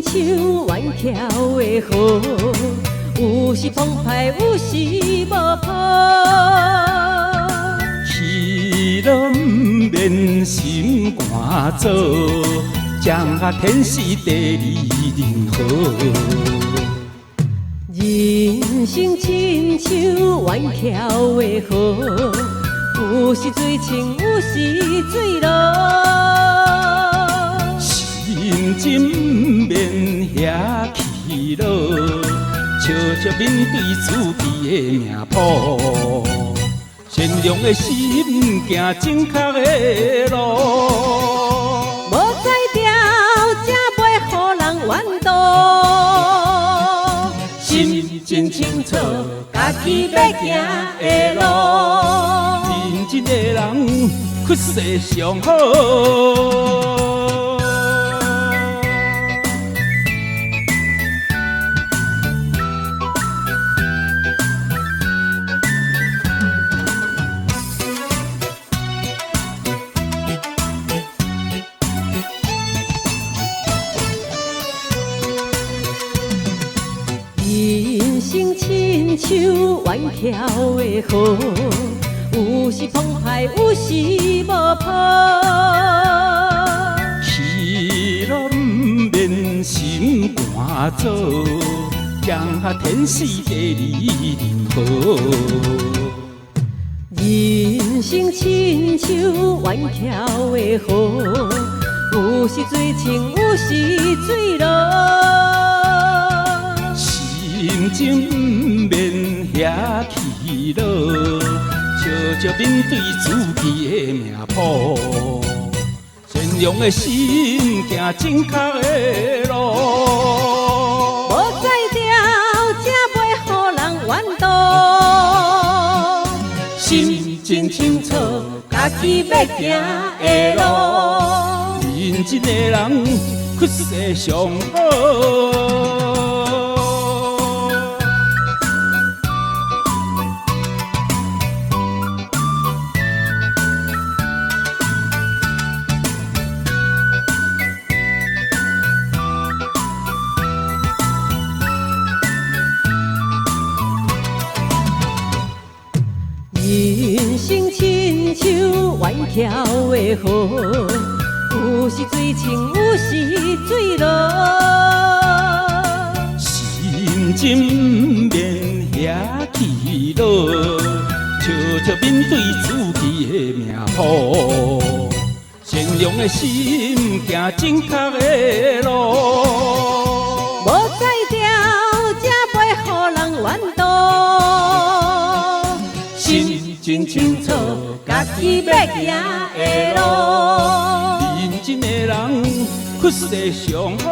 像弯桥的河，有时澎湃，有时无波。去了不免心肝做，将天时地利人和。人生亲像弯桥的河，有时水清，有时水落。心情不免遐起落，笑笑面对自己的命谱。善良的心行正确的路，无才调，才袂予人怨妒。心真清楚，家己要行的路。认真的人出世上好。人生亲像弯桥的河，有时澎湃，有时无波。去了不免心肝做，将天时地利人和。人生亲像弯桥的河，有时水清，有时水落。心情不免遐起落，笑笑面对自己的命谱。善良的心行正确的路，无才调，才袂予人怨妒。心真清楚，家己要行的路。认真的人出世上好。人生亲像弯桥的河，有时水清，有时水落。心情不免遐起落，笑笑面对自己的命谱。善良的心行正确的路，无才调，才袂予人怨妒。心真清楚，家己要行的路。认真的人出世上好。